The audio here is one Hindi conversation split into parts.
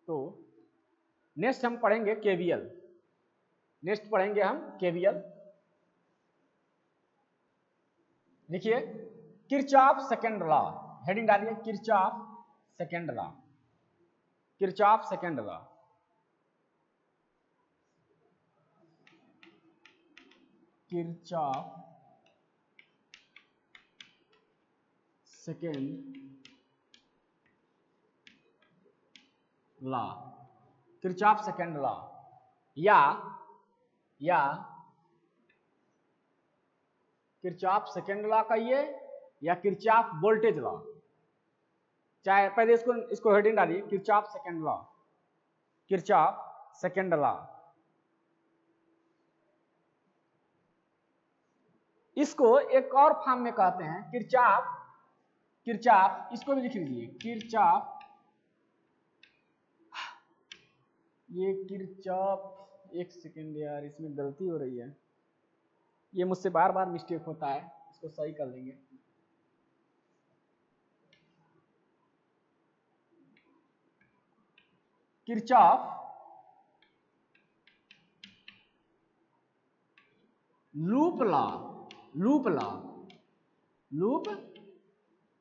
तो नेक्स्ट हम पढ़ेंगे केवीएल। नेक्स्ट पढ़ेंगे हम केवीएल। देखिए किरचॉफ सेकंड लॉ, हेडिंग डालिए Kirchhoff second law. Kirchhoff second law, Kirchhoff second law, Kirchhoff second law या किरचॉफ सेकंड लॉ कहिए या किरचॉफ वोल्टेज लॉ, चाहे पहले इसको हेडिंग डालिए Kirchhoff second law, Kirchhoff second law. इसको एक और फॉर्म में कहते हैं किरचॉफ, इसको भी लिख लीजिए किरचॉफ, ये किरचॉफ, एक सेकेंड यार इसमें गलती हो रही है, ये मुझसे बार बार मिस्टेक होता है, इसको सही कर लेंगे। Kirchhoff loop law, loop law, loop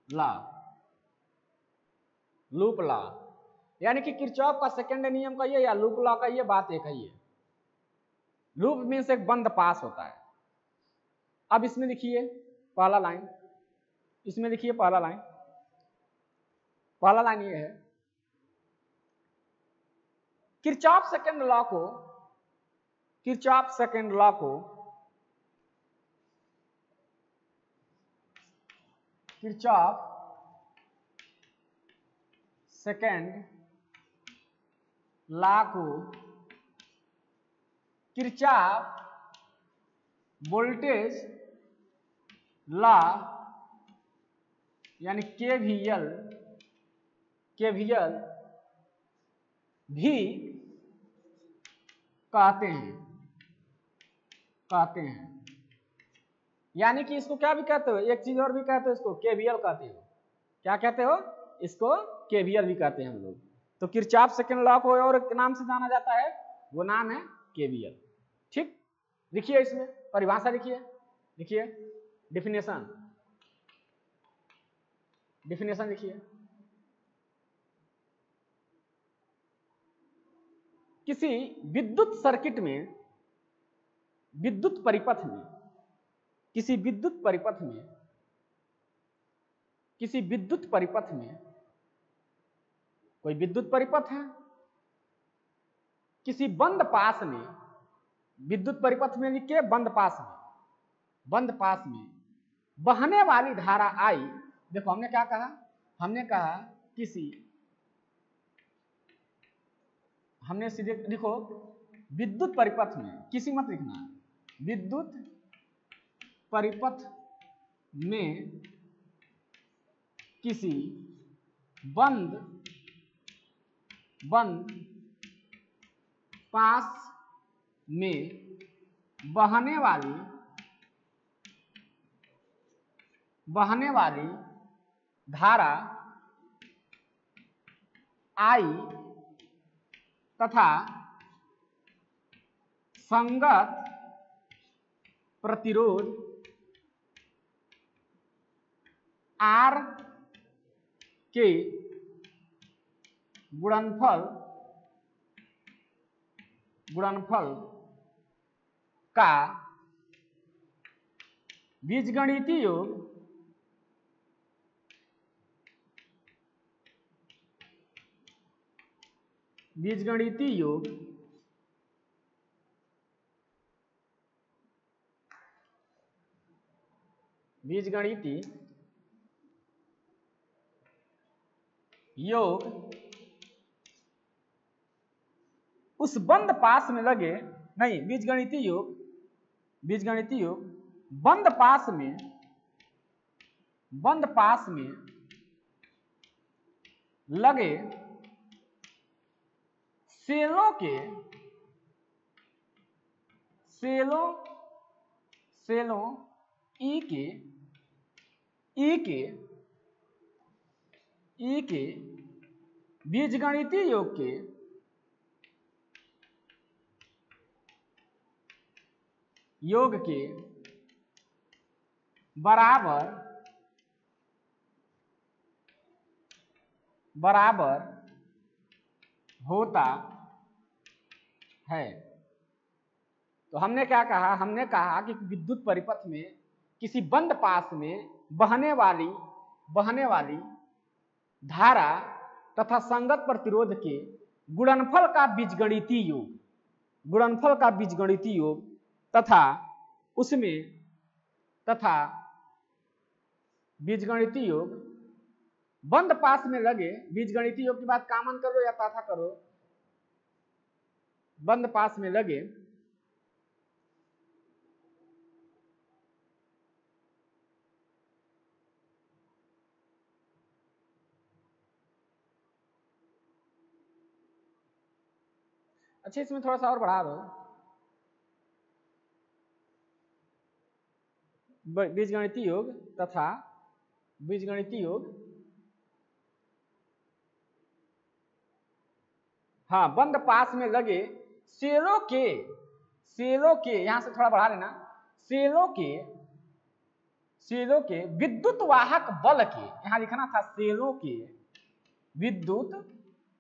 law, loop law, यानी कि किरचॉफ का सेकंड नियम कहिए या लूप लॉ कहिए, बात एक ही है। लूप मीन्स एक बंद पास होता है। अब इसमें लिखिए पहला लाइन, इसमें लिखिए पहला लाइन, पहला लाइन ये है किरचॉफ सेकंड लॉ को, किरचॉफ सेकंड लॉ को किरचॉफ सेकंड लॉ को किरचॉफ वोल्टेज लॉ यानी केवीएल भी कहते हैं। यानी कि इसको क्या भी कहते हो, एक चीज और भी कहते हो, इसको केवीएल कहते हो। क्या कहते हो? इसको केवीएल भी कहते हैं हम लोग। तो किरचॉफ सेकंड लॉ को और एक नाम से जाना जाता है, वो नाम है केवीएल। ठीक, लिखिए इसमें परिभाषा, लिखिए डिफिनेशन लिखिए। किसी विद्युत सर्किट में, विद्युत परिपथ में, किसी विद्युत परिपथ में कोई विद्युत परिपथ है, किसी बंद पास में, विद्युत परिपथ में लिखिए बंद पास में बहने वाली धारा आई। देखो हमने क्या कहा, हमने कहा हमने सीधे लिखो विद्युत परिपथ में, किसी मत लिखना, विद्युत परिपथ में किसी बंद पास में बहने वाली धारा आई तथा संगत प्रतिरोध R के गुणनफल का बीजगणितीय योग उस बंद पास में लगे, नहीं, बीजगणितीय योग बंद पास में लगे सेलों ई के बीजगणितीय योग के योग के बराबर बराबर होता है। तो हमने क्या कहा, हमने कहा कि विद्युत परिपथ में किसी बंद पास में बहने वाली धारा तथा संगत प्रतिरोध के गुणनफल का बीजगणितीय योग तथा बीजगणितीय योग बंद पास में लगे, बीजगणितीय योग की बात कॉमन करो या ताथा करो, बंद पास में लगे अच्छा, इसमें थोड़ा सा और बढ़ा दो, बीजगणितीय योग तथा बीजगणितीय योग, हाँ, बंद पास में लगे सेलों के यहां से थोड़ा बढ़ा लेना, सेलों के विद्युत वाहक बल के, यहां लिखना था सेलों के विद्युत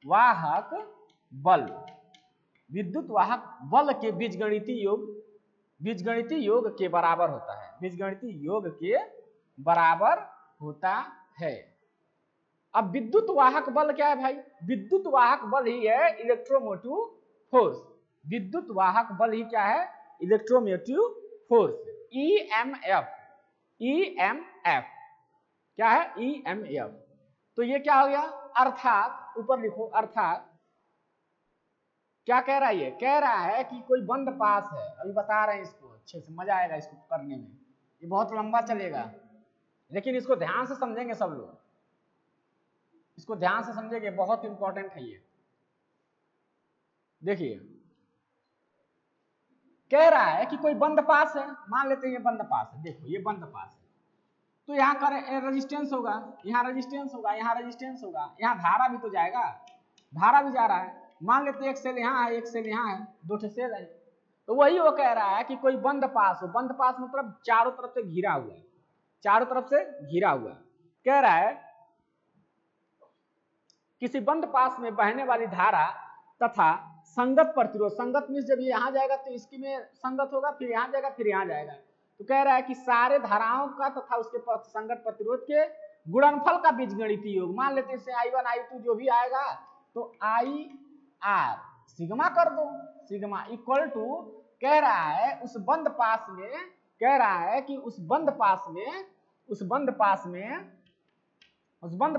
वाहक बल के बीजगणितीय योग के बराबर होता है, बीजगणितीय योग के बराबर होता है। अब विद्युत वाहक बल क्या है भाई? विद्युत वाहक बल ही है इलेक्ट्रोमोटिव फोर्स। विद्युत वाहक बल ही क्या है? Electromotive force, EMF. क्या है? ईएमएफ। तो ये क्या हो गया? अर्थात ऊपर लिखो, अर्थात क्या कह रहा है? ये कह रहा है कि कोई बंद पास है, अभी बता रहे हैं इसको, अच्छे से मजा आएगा इसको करने में, ये बहुत लंबा चलेगा लेकिन इसको ध्यान से समझेंगे सब लोग, इसको ध्यान से समझेंगे, बहुत इंपॉर्टेंट है ये। देखिए कह रहा है कि कोई बंद पास है, मान लेते हैं ये बंद पास है, देखो ये बंद पास है, तो यहाँ रेजिस्टेंस होगा, यहाँ रेजिस्टेंस होगा, यहाँ रेजिस्टेंस होगा, यहाँ धारा भी तो जाएगा, धारा भी जा रहा है। मान लेते हैं एक सेल यहाँ है, एक सेल यहाँ है, दो ठे सेल है, तो वही वो कह रहा है कि कोई बंद पास हो। बंद पास मतलब चारों तरफ से घिरा हुआ है, चारों तरफ से घिरा हुआ है। कह रहा है किसी बंद पास में बहने वाली धारा तथा संगत प्रतिरोध, संगत मीन्स जब ये यहाँ जाएगा तो इसकी में संगत होगा, फिर यहाँ जाएगा, फिर यहाँ जाएगा, तो कह रहा है कि सारे धाराओं का तथा उसके संगत प्रतिरोध के गुणनफल का बीजगणितीय योग, मान लेते हैं I1 I2 जो भी आएगा तो IR सिग्मा कर दो, सिग्मा इक्वल टू, कह रहा है उस बंद पास में, कह रहा है कि उस बंद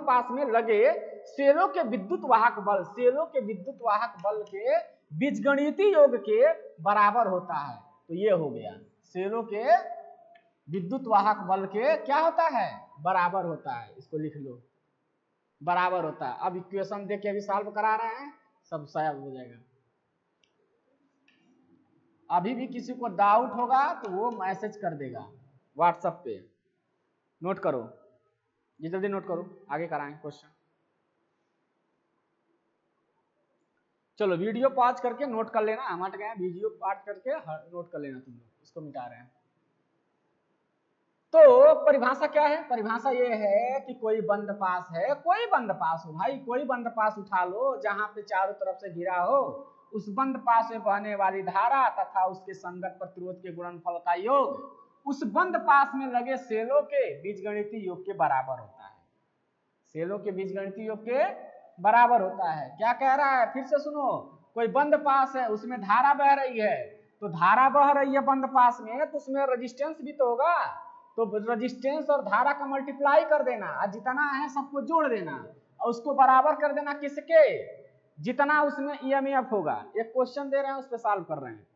पास में लगे सेलों के विद्युत वाहक बल, सेलों के विद्युत वाहक बल के बीजगणितीय योग के बराबर होता है। तो ये हो गया, सेलों के विद्युत वाहक बल के क्या होता है? बराबर होता है। इसको लिख लो, बराबर होता है। अब इक्वेशन देख के अभी सॉल्व करा रहे हैं, सब सॉल्व हो जाएगा। अभी भी किसी को डाउट होगा तो वो मैसेज कर देगा व्हाट्सएप पे, नोट करो ये, जल्दी नोट करो, आगे कराएं क्वेश्चन। चलो वीडियो पॉज करके नोट कर लेना, हम हट गए, वीडियो पॉज करके नोट कर लेना, तुम लोग इसको मिटा रहे हैं। तो परिभाषा क्या है? परिभाषा ये है कि कोई बंद पास है, कोई बंद पास हो भाई, कोई बंद पास उठा लो जहां पे चारों तरफ से घिरा हो, उस बंद पास में बहने वाली धारा तथा उसके संगत प्रतिरोध के गुणनफल का योग उस बंद पास में लगे सेलों के बीजगणितीय योग के बराबर होता है, सेलों के बीजगणितीय योग के बराबर होता है। क्या कह रहा है? फिर से सुनो, कोई बंद पास है, उसमें धारा बह रही है, तो धारा बह रही है बंद पास में, तो उसमें रेजिस्टेंस भी तो होगा, तो रेजिस्टेंस और धारा का मल्टीप्लाई कर देना, और जितना है सबको जोड़ देना और उसको बराबर कर देना किसके? जितना उसमें ईएमएफ होगा। एक क्वेश्चन दे रहे हैं, उस पर सॉल्व कर रहे हैं,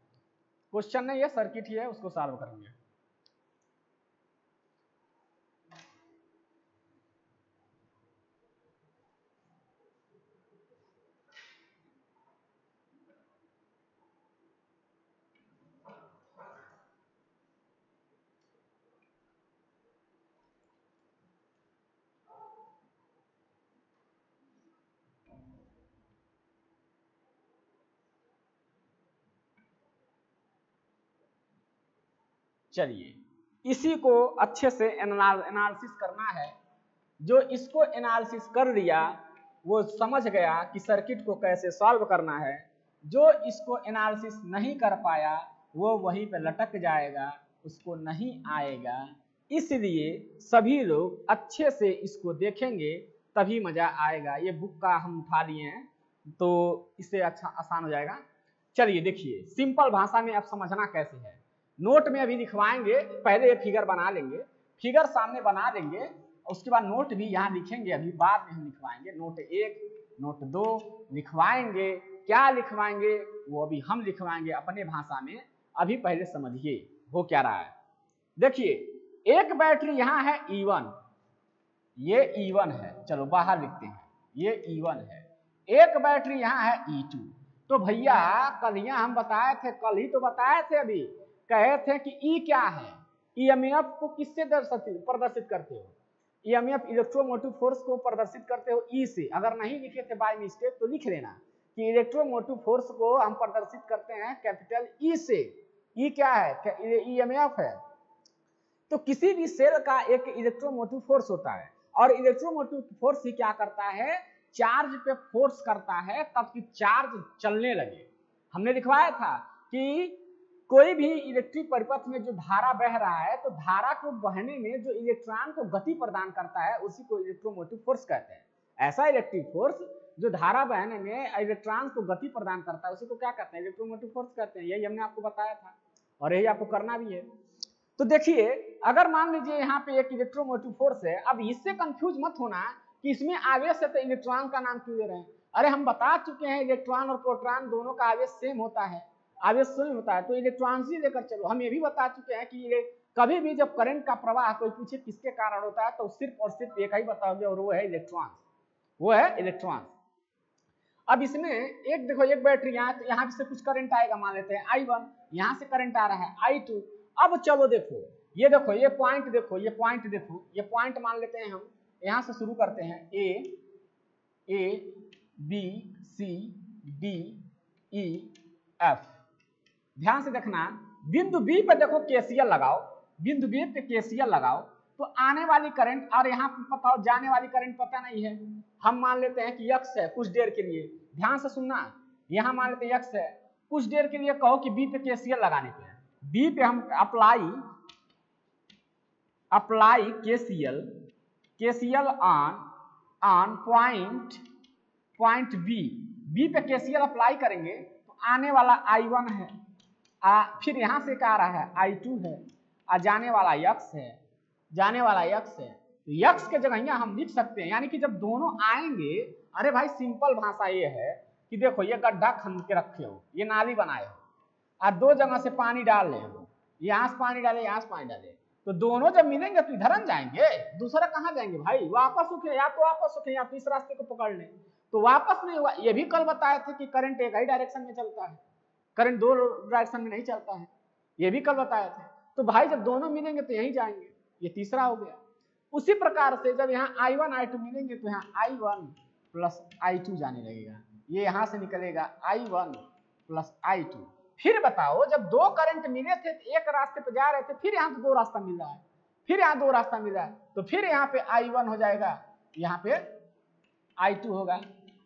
क्वेश्चन नहीं, ये सर्किट ही है, उसको सॉल्व करेंगे। चलिए इसी को अच्छे से एनालिसिस करना है। जो इसको एनालिसिस कर लिया वो समझ गया कि सर्किट को कैसे सॉल्व करना है। जो इसको एनालिसिस नहीं कर पाया वो वहीं पे लटक जाएगा, उसको नहीं आएगा। इसलिए सभी लोग अच्छे से इसको देखेंगे तभी मजा आएगा। ये बुक का हम उठा लिए हैं तो इससे अच्छा आसान हो जाएगा। चलिए देखिए सिंपल भाषा में आप समझना कैसे है। नोट में अभी लिखवाएंगे, पहले ये फिगर बना लेंगे, फिगर सामने बना देंगे, उसके बाद नोट भी यहाँ लिखेंगे, अभी बाद में हम लिखवाएंगे। Note 1 note 2 लिखवाएंगे। क्या लिखवाएंगे वो अभी हम लिखवाएंगे अपने भाषा में। अभी पहले समझिए हो क्या रहा है। देखिए एक बैटरी यहाँ है E1, ये E1 है, चलो बाहर लिखते हैं, ये E1 है। एक बैटरी यहाँ है E2। तो भैया कल यहाँ हम बताए थे, कल ही तो बताए थे, अभी कहे थे कि E क्या है। EMF को किससे प्रदर्शित करते हो? EMF इलेक्ट्रोमोटिव फोर्स को प्रदर्शित करते हो E से। अगर नहीं लिखे थे बाय मिस्टेक तो लिख लेना कि इलेक्ट्रोमोटिव फोर्स को हम प्रदर्शित करते हैं कैपिटल E से। E क्या है? EMF है। तो किसी भी सेल का एक इलेक्ट्रोमोटिव फोर्स होता है और इलेक्ट्रोमोटिव फोर्स ही क्या करता है? चार्ज पे फोर्स करता है तब कि चार्ज चलने लगे। हमने लिखवाया था कि कोई भी इलेक्ट्रिक परिपथ में जो धारा बह रहा है तो धारा को बहने में जो इलेक्ट्रॉन को गति प्रदान करता है उसी को इलेक्ट्रोमोटिव फोर्स कहते हैं। ऐसा इलेक्ट्रिक फोर्स जो धारा बहने में इलेक्ट्रॉन को गति प्रदान करता है उसी को क्या कहते हैं? इलेक्ट्रोमोटिव फोर्स कहते हैं। यही हमने आपको बताया था और यही आपको करना भी है। तो देखिए अगर मान लीजिए यहाँ पे एक इलेक्ट्रोमोटिव फोर्स है, अब इससे कंफ्यूज मत होना कि इसमें आवेश है तो इलेक्ट्रॉन का नाम क्यों दे रहे हैं। अरे हम बता चुके हैं इलेक्ट्रॉन और प्रोटॉन दोनों का आवेश सेम होता है, आवेश सेम होता है, तो इलेक्ट्रॉन से लेकर चलो। हम ये भी बता चुके हैं कि ये कभी भी जब करंट का प्रवाह कोई पूछे किसके कारण होता है तो सिर्फ और सिर्फ एक ही बताओगे और वो है इलेक्ट्रॉन, वो है इलेक्ट्रॉन। अब इसमें एक देखो एक बैटरी यहाँ से कुछ करंट आएगा, मान लेते हैं I1, यहाँ से करंट आ रहा है I2। अब चलो देखो ये देखो ये पॉइंट देखो, ये पॉइंट देखो, ये पॉइंट मान लेते हैं हम, यहाँ से शुरू करते हैं A B C D E F। ध्यान से देखना बिंदु B पे देखो KCL लगाओ, बिंदु B पे KCL लगाओ तो आने वाली करंट और यहाँ पे बताओ जाने वाली करंट पता नहीं है। हम मान लेते हैं कि X है कुछ देर के लिए, ध्यान से सुनना, यहाँ मान लेते हैं X है, कुछ देर के लिए कहो कि B पे KCL लगाने पे, B पे हम apply KCL on point B पे KCL अप्लाई करेंगे तो आने वाला I1 है, फिर यहाँ से क्या आ रहा है I2 है, जाने वाला X है, जाने वाला X है। तो X के जगह हम लिख सकते हैं, यानी कि जब दोनों आएंगे, अरे भाई सिंपल भाषा ये है कि देखो ये गड्ढा खंद के रखे हो, ये नाली बनाए हो, और दो जगह से पानी डाल रहे हो, यहाँ से पानी डाले यहाँ से पानी डाले, तो दोनों जब मिलेंगे तो इधर जाएंगे, दूसरा कहाँ जाएंगे भाई? वापस उठे, या तो वापस उठे या तो इस रास्ते को पकड़ ले, तो वापस नहीं हुआ। ये भी कल बताए थे कि करंट एक ही डायरेक्शन में चलता है, करंट दो डायरेक्शन में नहीं चलता है, ये भी कल बताया था। तो भाई जब दोनों मिलेंगे तो यहीं जाएंगे, ये तीसरा हो गया। उसी प्रकार से जब यहाँ I1 I2 मिलेंगे तो यहाँ I1 प्लस I2 जाने लगेगा, ये यहाँ से निकलेगा I1 प्लस I2। फिर बताओ जब दो करंट मिले थे तो एक रास्ते पे जा रहे थे, फिर यहाँ तो दो रास्ता मिल रहा है, फिर यहाँ दो रास्ता मिल रहा है, तो फिर यहाँ पे I1 हो जाएगा, यहाँ पे I2 होगा।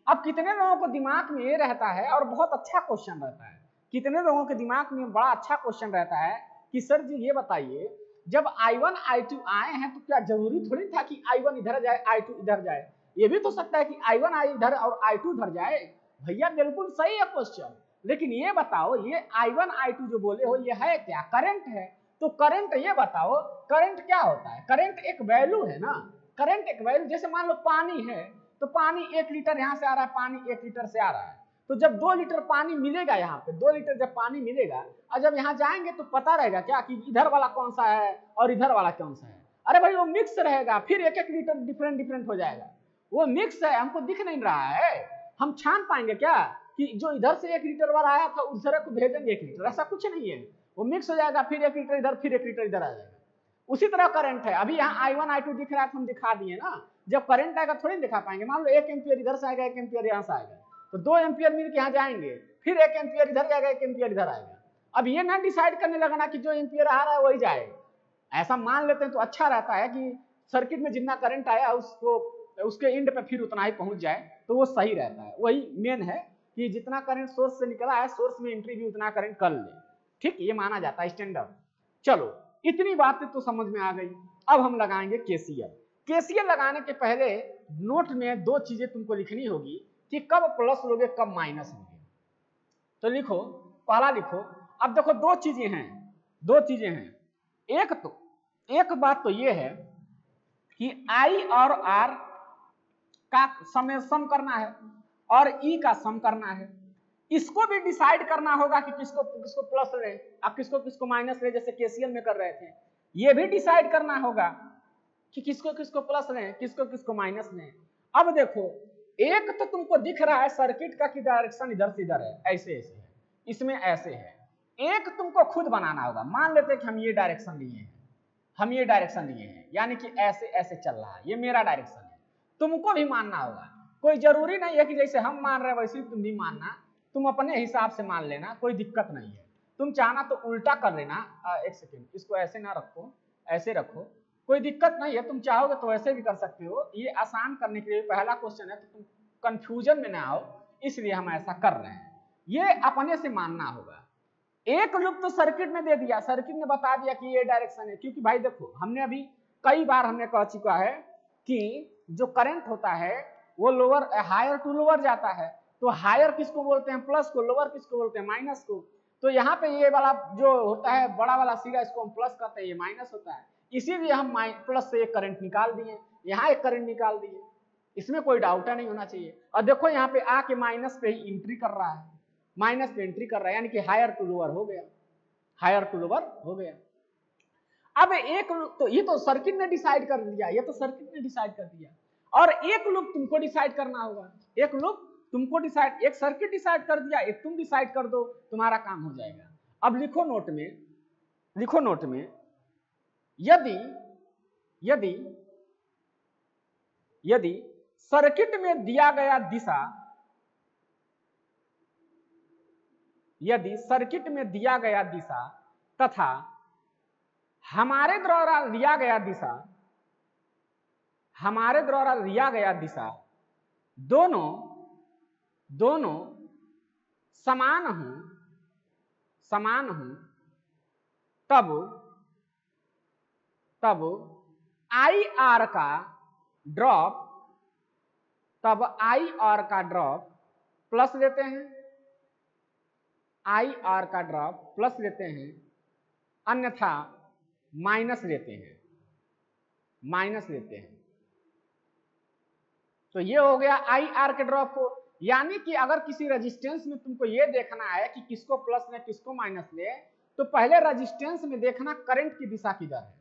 अब कितने लोगों को दिमाग में ये रहता है, और बहुत अच्छा क्वेश्चन रहता है, कितने लोगों के दिमाग में बड़ा अच्छा क्वेश्चन रहता है कि सर जी ये बताइए जब I1 I2 आए हैं तो क्या जरूरी थोड़ी था कि I1 इधर जाए I2 इधर जाए? ये भी तो सकता है कि I1 इधर और I2 इधर जाए। भैया बिल्कुल सही है क्वेश्चन, लेकिन ये बताओ ये I1 I2 जो बोले हो ये है क्या? करंट है। तो करंट ये बताओ करंट क्या होता है? करंट एक वैल्यू है ना, करंट एक वैल्यू। जैसे मान लो पानी है तो पानी 1 लीटर यहाँ से आ रहा है, पानी 1 लीटर से आ रहा है, तो जब 2 लीटर पानी मिलेगा, यहाँ पे 2 लीटर जब पानी मिलेगा और जब यहाँ जाएंगे तो पता रहेगा क्या कि इधर वाला कौन सा है और इधर वाला कौन सा है? अरे भाई वो मिक्स रहेगा, फिर 1-1 लीटर डिफरेंट हो जाएगा, वो मिक्स है, हमको दिख नहीं रहा है, हम छान पाएंगे क्या कि जो इधर से 1 लीटर वाला आया था उधर को भेजेंगे 1 लीटर? ऐसा कुछ नहीं है, वो मिक्स हो जाएगा, फिर 1 लीटर इधर, फिर 1 लीटर इधर आ जाएगा। उसी तरह करंट है। अभी यहाँ I1 I2 दिख रहा है तो हम दिखा दिए ना, जब करंट आएगा थोड़ी दिखा पाएंगे। मान लो 1 एम्पियर इधर से आएगा, 1 एम्पियर यहाँ से आएगा, तो 2 एम्पियर मिल के यहाँ जाएंगे, फिर 1 एम्पियर इधर जाएगा, 1 एम्पियर इधर आएगा, अब ये ना डिसाइड करने लगना कि जो एम्पियर आ रहा है वही जाएगा, ऐसा मान लेते हैं तो अच्छा रहता है कि सर्किट में जितना करंट आया उसको उसके एंड पे फिर उतना ही पहुंच जाए, तो वो सही रहता है। वही मेन है कि जितना करंट सोर्स से निकला है सोर्स में एंट्री भी उतना करंट कर ले, ठीक, ये माना जाता है स्टैंडर्ड। चलो इतनी बातें तो समझ में आ गई। अब हम लगाएंगे केसीएल। केसीएल लगाने के पहले नोट में दो चीजें तुमको लिखनी होगी कि कब प्लस लोगे कब माइनस लोगे। तो लिखो, पहला लिखो, अब देखो दो चीजें हैं। एक बात तो ये है कि आई और आर का समेशन करना है और ई का सम करना है। इसको भी डिसाइड करना होगा कि किसको किसको प्लस ले अब किसको किसको माइनस ले, जैसे केसीएल में कर रहे थे। ये भी डिसाइड करना होगा कि किसको किसको प्लस लें किसको किसको माइनस लें। अब देखो, एक तो तुमको दिख रहा है सर्किट का कि डायरेक्शन इधर से इधर है, ऐसे ऐसे है, इसमें ऐसे है। एक तुमको खुद बनाना होगा। मान लेते हैं कि हम ये डायरेक्शन लिए हैं, यानी कि ऐसे ऐसे चल रहा है, ये मेरा डायरेक्शन है, तुमको भी मानना होगा। कोई जरूरी नहीं है कि जैसे हम मान रहे हैं वैसे ही तुम भी मानना, तुम अपने हिसाब से मान लेना, कोई दिक्कत नहीं है। तुम चाहना तो उल्टा कर लेना। एक सेकेंड, इसको ऐसे ना रखो, ऐसे रखो, कोई दिक्कत नहीं है। तुम चाहोगे तो ऐसे भी कर सकते हो। ये आसान करने के लिए पहला क्वेश्चन है, तो तुम कंफ्यूजन में ना आओ, इसलिए हम ऐसा कर रहे हैं। ये अपने से मानना होगा। एक लूप तो सर्किट में दे दिया, सर्किट ने बता दिया कि ये डायरेक्शन है, क्योंकि भाई देखो हमने अभी कई बार हमने कह चुका है कि जो करंट होता है वो लोअर हायर टू लोअर जाता है। तो हायर किसको बोलते हैं? प्लस को। लोअर किसको बोलते हैं? माइनस को। तो यहाँ पे ये वाला जो होता है बड़ा वाला सिरा, इसको हम प्लस कहते हैं, ये माइनस होता है। इसीलिए हम प्लस से एक करंट निकाल दिए, यहाँ एक करंट निकाल दिए, इसमें कोई डाउट नहीं होना चाहिए। और देखो यहाँ पे आके माइनस पे ही एंट्री कर रहा है, माइनस पे एंट्री कर रहा है, यानी कि हायर टू लोअर हो गया, हायर टू लोअर हो गया। अब एक तो ये तो सर्किट ने डिसाइड कर दिया, ये तो सर्किट ने डिसाइड कर दिया, और एक लूप तुमको डिसाइड करना होगा। एक लूप तुमको डिसाइड, एक सर्किट डिसाइड कर दिया, एक तुम डिसाइड कर दो, तुम्हारा काम हो जाएगा। अब लिखो नोट में, लिखो नोट में, यदि यदि यदि सर्किट में दिया गया दिशा, यदि सर्किट में दिया गया दिशा तथा हमारे द्वारा लिया गया दिशा, हमारे द्वारा लिया गया दिशा दोनों दोनों समान हो, तब आई आर का ड्रॉप, प्लस लेते हैं, आई आर का ड्रॉप प्लस लेते हैं, अन्यथा माइनस लेते हैं। तो ये हो गया आई आर के ड्रॉप को। यानी कि अगर किसी रेजिस्टेंस में तुमको ये देखना है कि किसको प्लस ले किसको माइनस ले, तो पहले रेजिस्टेंस में देखना करंट की दिशा किधर है,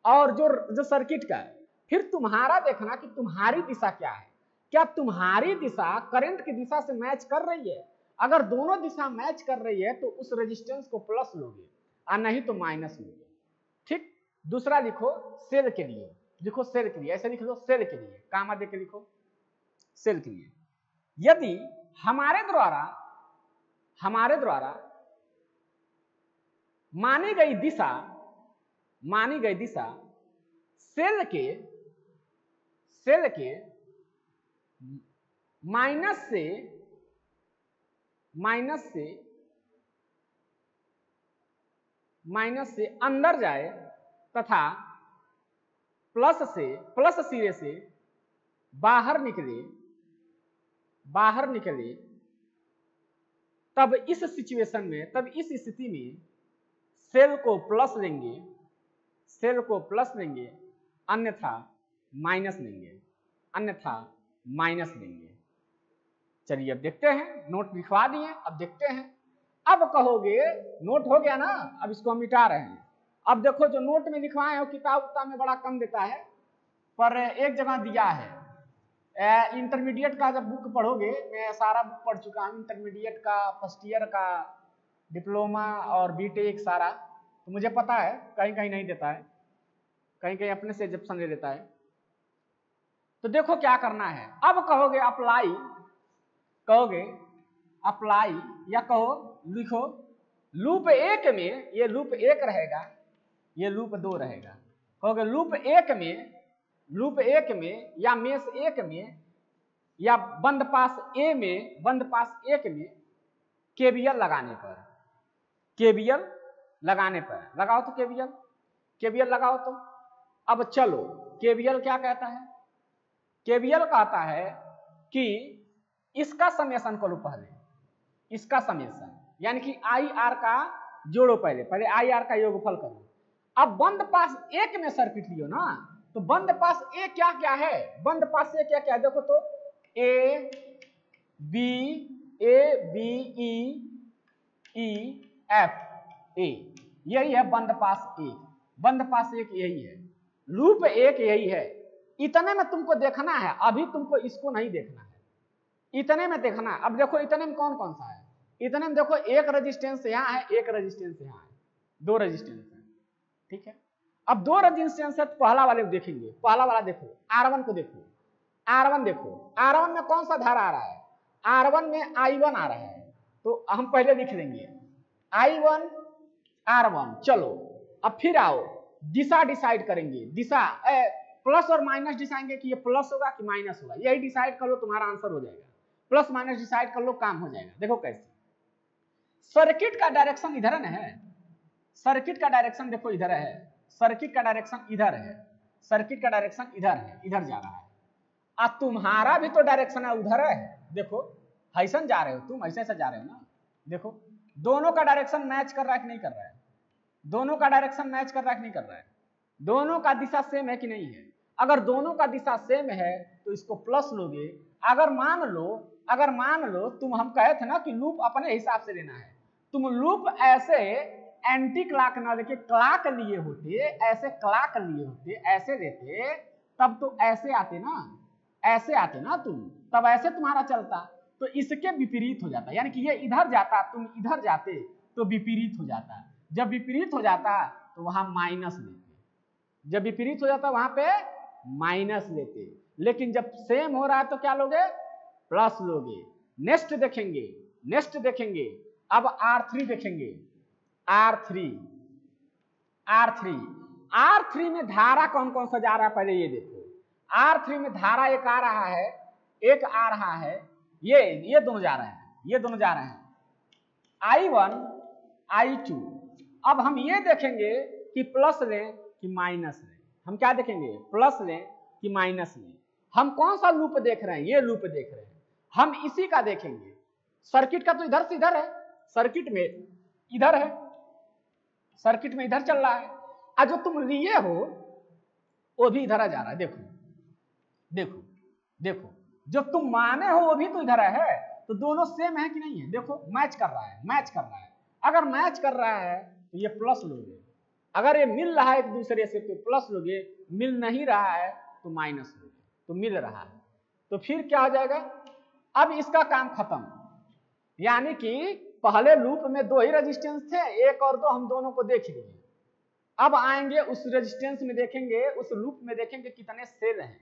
और जो सर्किट का है, फिर तुम्हारा देखना कि तुम्हारी दिशा क्या है, क्या तुम्हारी दिशा करंट की दिशा से मैच कर रही है। अगर दोनों दिशा मैच कर रही है तो उस रेजिस्टेंस को प्लस लोगे और नहीं तो माइनस लोगे, ठीक। दूसरा लिखो सेल के लिए, लिखो सेल के लिए, ऐसे लिख लो, सेल के लिए कामा दे के लिखो, सेल के लिए। यदि हमारे द्वारा मानी गई दिशा सेल के माइनस से अंदर जाए तथा प्लस सिरे से बाहर निकले, तब इस सिचुएशन में, तब इस स्थिति में सेल को प्लस लेंगे, अन्यथा माइनस लेंगे। चलिए अब देखते हैं, नोट लिखवा दिए, अब देखते हैं। अब कहोगे नोट हो गया ना, अब इसको हम मिटा रहे हैं। अब देखो जो नोट में लिखवाए हो किताब में बड़ा कम देता है, पर एक जगह दिया है। इंटरमीडिएट का जब बुक पढ़ोगे, मैं सारा बुक पढ़ चुका हूँ, इंटरमीडिएट का, फर्स्ट ईयर का, डिप्लोमा और बीटेक सारा, तो मुझे पता है कहीं कहीं नहीं देता है, कहीं कहीं अपने से एग्जेप्शन ले लेता है। तो देखो क्या करना है। अब कहोगे अप्लाई, या कहो लिखो लूप एक में ये लूप एक रहेगा, ये लूप दो रहेगा। कहोगे लूप एक में या मेष एक में या बंद पास ए में, बंद पास एक में केवीएल लगाने पर, केवीएल लगाने पर, लगाओ तो केवीएल लगाओ तो। अब चलो केवीएल क्या कहता है? केवीएल कहता है कि इसका समेशन करो पहले, इसका समेशन, यानी कि आई आर का जोड़ो, पहले आई आर का योगफल करो। अब बंद पास एक में सर्किट लियो ना, तो बंद पास ए क्या क्या है? बंद पास ए क्या क्या है देखो तो, A B E F A, यही है बंद पास एक। बंद पास एक यही है, लूप एक यही है। इतने में तुमको देखना है, अभी तुमको इसको नहीं देखना है, इतने में देखना है। अब देखो इतने में कौन कौन सा है? इतने में देखो एक रेजिस्टेंस यहाँ है, एक रेजिस्टेंस यहाँ है, दो रेजिस्टेंस है, ठीक है। अब दो रेजिस्टेंस है तो पहला वाले को देखेंगे, पहला वाला देखो R1 को देखो, R1 देखो, R1 में कौन सा धारा आ रहा है? R1 में I1 आ रहा है, तो हम पहले लिख लेंगे I1 R1। चलो अब फिर आओ दिशा डिसाइड करेंगे, दिशा प्लस और माइनस डिसाइड कि ये प्लस होगा कि माइनस होगा, यही डिसाइड कर लो, तुम्हारा आंसर हो जाएगा। प्लस माइनस डिसाइड कर लो, काम हो जाएगा। देखो कैसे, सर्किट का डायरेक्शन इधर है, सर्किट का डायरेक्शन देखो इधर है, सर्किट का डायरेक्शन इधर है, सर्किट का डायरेक्शन इधर है, इधर जा रहा है। अब तुम्हारा भी तो डायरेक्शन है उधर है, देखो ऐसा जा रहे हो तुम, ऐसे ऐसे जा रहे हो ना। देखो दोनों का डायरेक्शन मैच कर रहा है कि नहीं कर रहा है? दोनों का डायरेक्शन मैच कर रहा है कि नहीं कर रहा है? दोनों का दिशा सेम है कि नहीं है? अगर दोनों का दिशा सेम है तो इसको प्लस लोगे। अगर मान लो तुम, हम कहे थे ना कि लूप अपने हिसाब से लेना है, तुम लूप ऐसे एंटी क्लॉक ना लेके क्लॉक लिए होते, ऐसे क्लॉक लिए होते, ऐसे देते, तब तो ऐसे आते ना, ऐसे आते ना तुम, तब ऐसे तुम्हारा चलता, तो इसके विपरीत हो जाता, यानी कि ये इधर जाता, तुम इधर जाते तो विपरीत हो जाता। जब विपरीत हो जाता तो वहां माइनस लेते, जब विपरीत हो जाता वहां पे माइनस लेते, लेकिन जब सेम हो रहा है तो क्या लोगे? प्लस लोगे। नेक्स्ट देखेंगे, अब R3 देखेंगे, R3 में धारा कौन कौन सा जा रहा है पहले ये देखो। R3 में धारा एक आ रहा है, एक आ रहा है, ये दोनों जा रहे हैं, ये दोनों जा रहे हैं, I1 I2। अब हम ये देखेंगे कि प्लस लें कि माइनस लें। हम क्या देखेंगे? प्लस लें कि माइनस लें। हम कौन सा लूप देख रहे हैं? ये लूप देख रहे हैं, हम इसी का देखेंगे। सर्किट का तो इधर से इधर है, सर्किट में इधर है, सर्किट में इधर चल रहा है, और जो तुम लिए हो वो भी इधर जा रहा है। देखो जो तुम माने हो वो भी तो इधर है, तो दोनों सेम है कि नहीं है? देखो मैच कर रहा है, अगर मैच कर रहा है तो ये प्लस लोगे, अगर ये मिल रहा है एक दूसरे से तो प्लस लोगे, मिल नहीं रहा है तो माइनस लोगे। तो मिल रहा है तो फिर क्या हो जाएगा? अब इसका काम खत्म, यानी कि पहले लूप में दो ही रेजिस्टेंस थे, एक और दो हम दोनों को देख लिए। अब आएंगे उस रेजिस्टेंस में देखेंगे, उस लूप में देखेंगे कितने सेल हैं,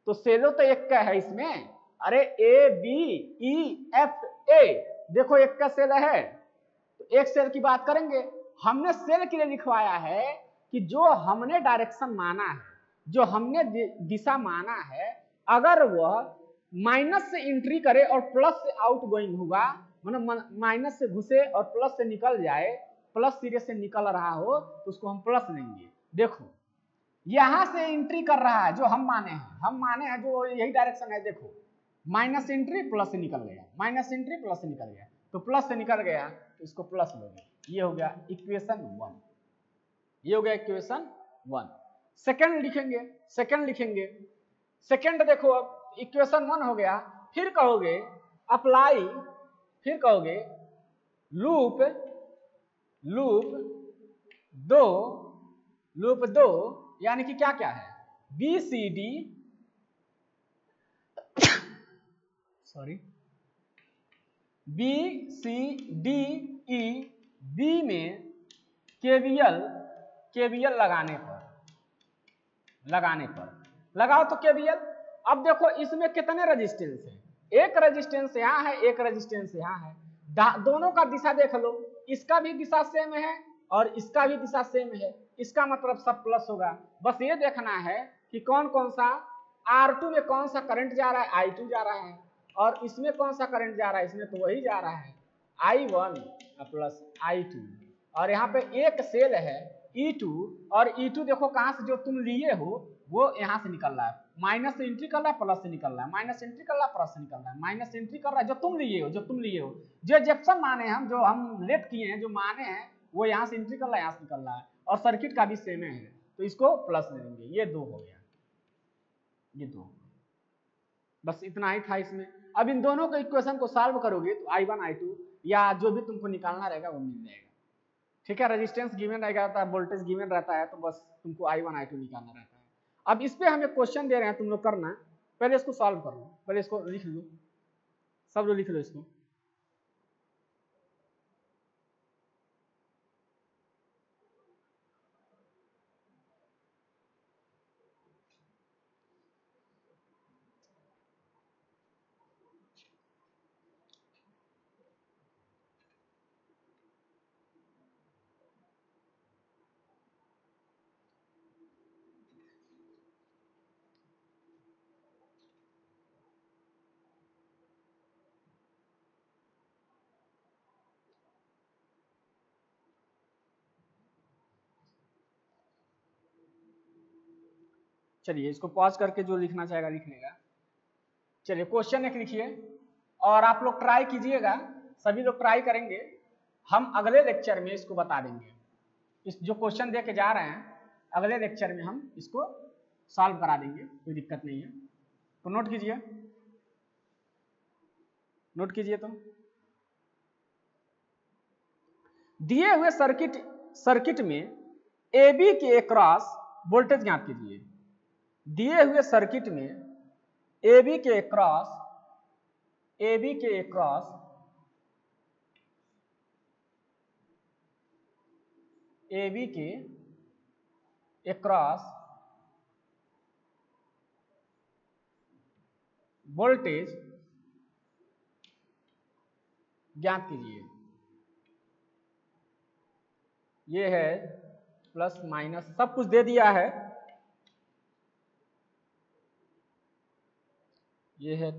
तो सेलों तो एक का है इसमें, अरे A B E F A, देखो एक का सेल है, तो एक सेल की बात करेंगे। हमने सेल के लिए लिखवाया है कि जो हमने डायरेक्शन माना है, जो हमने दिशा माना है, अगर वह माइनस से एंट्री करे और प्लस से आउट गोइंग होगा, मतलब माइनस से घुसे और प्लस से निकल जाए, प्लस सिरे से निकल रहा हो तो उसको हम प्लस लेंगे। देखो यहां से एंट्री कर रहा है जो हम माने हैं जो यही डायरेक्शन है, देखो माइनस एंट्री प्लस से निकल गया, माइनस एंट्री प्लस से निकल गया, तो प्लस से निकल गया तो इसको प्लस लोगे। ये हो गया इक्वेशन 1, ये हो गया इक्वेशन 1। सेकंड लिखेंगे, सेकंड देखो अब इक्वेशन 1 हो गया, फिर कहोगे अप्लाई, फिर कहोगे लूप दो, यानी कि क्या क्या है? B C D, sorry B C D E, B में केवीएल लगाने पर लगाओ तो केवीएल। अब देखो इसमें कितने रेजिस्टेंस है? एक रेजिस्टेंस यहाँ है, एक रेजिस्टेंस यहाँ है, दोनों का दिशा देख लो, इसका भी दिशा सेम है और इसका भी दिशा सेम है, इसका मतलब सब प्लस होगा। बस ये देखना है कि कौन कौन सा R2 में कौन सा करंट जा रहा है, I2 जा रहा है, और इसमें कौन सा करंट जा रहा है, इसमें तो वही जा रहा है I1 प्लस I2। और यहाँ पे एक सेल है E2, और E2 देखो कहाँ से जो तुम लिए हो वो यहाँ से निकल रहा है, माइनस से एंट्री कर रहा है प्लस से निकल रहा है, माइनस से एंट्री कर रहा है प्लस से निकल रहा है, माइनस से एंट्री कर रहा है जो तुम लिए हो, जो जेप्सन माने हम, जो हम लेट किए हैं, जो माने हैं वो यहाँ से एंट्री कर रहा है, यहाँ से निकल रहा है, और सर्किट का भी सेम है, तो इसको प्लस ले लेंगे। ये 2 हो गया, ये 2, बस इतना ही था इसमें। अब इन दोनों के इक्वेशन को सॉल्व करोगे तो I1 I2 या जो भी तुमको निकालना रहेगा वो मिल जाएगा। ठीक है, रेजिस्टेंस गिवन रहेगा, वोल्टेज गिवन रहता है, तो बस तुमको I1 I2 निकालना रहता है। अब इस पे हमें क्वेश्चन दे रहे हैं, तुम लोग करना, पहले इसको सॉल्व कर लो, पहले इसको लिख लो, सब लोग लिख लो इसको। चलिए इसको पॉज करके जो लिखना चाहेगा लिख लेगा। चलिए क्वेश्चन एक लिखिए और आप लोग ट्राई कीजिएगा, सभी लोग ट्राई करेंगे, हम अगले लेक्चर में इसको बता देंगे। इस जो क्वेश्चन दे के जा रहे हैं अगले लेक्चर में हम इसको सॉल्व करा देंगे, कोई दिक्कत नहीं है। तो नोट कीजिए, नोट कीजिए। तो दिए हुए सर्किट में AB के अक्रॉस वोल्टेज ज्ञात कीजिए। दिए हुए सर्किट में AB के अक्रॉस वोल्टेज ज्ञात कीजिए। ये है प्लस माइनस सब कुछ दे दिया है, ये है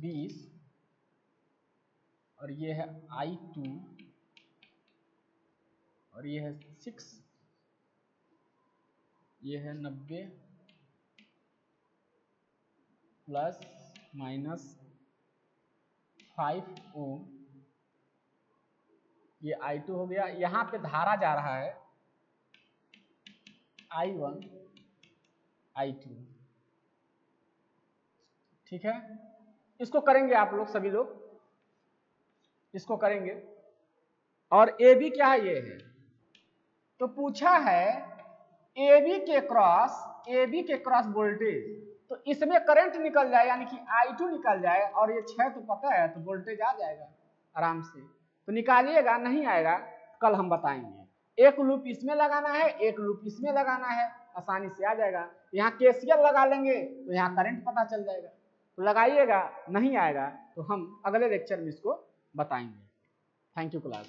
20 और ये है I2 और ये है 6, ये है 90 प्लस माइनस 5 ओम, ये I2 हो गया। यहाँ पे धारा जा रहा है I1 I2। ठीक है, इसको करेंगे आप लोग, सभी लोग इसको करेंगे। और AB क्या है, ये है। तो पूछा है AB के क्रॉस वोल्टेज, तो इसमें करंट निकल जाए यानी कि I2 निकल जाए, और ये 6 तो पता है, तो वोल्टेज आ जाएगा आराम से। तो निकालिएगा, नहीं आएगा कल हम बताएंगे। एक लूप इसमें लगाना है, एक लूप इसमें लगाना है, आसानी से आ जाएगा। यहाँ KCL लगा लेंगे तो यहाँ करंट पता चल जाएगा। तो लगाइएगा, नहीं आएगा तो हम अगले लेक्चर में इसको बताएंगे। Thank you class.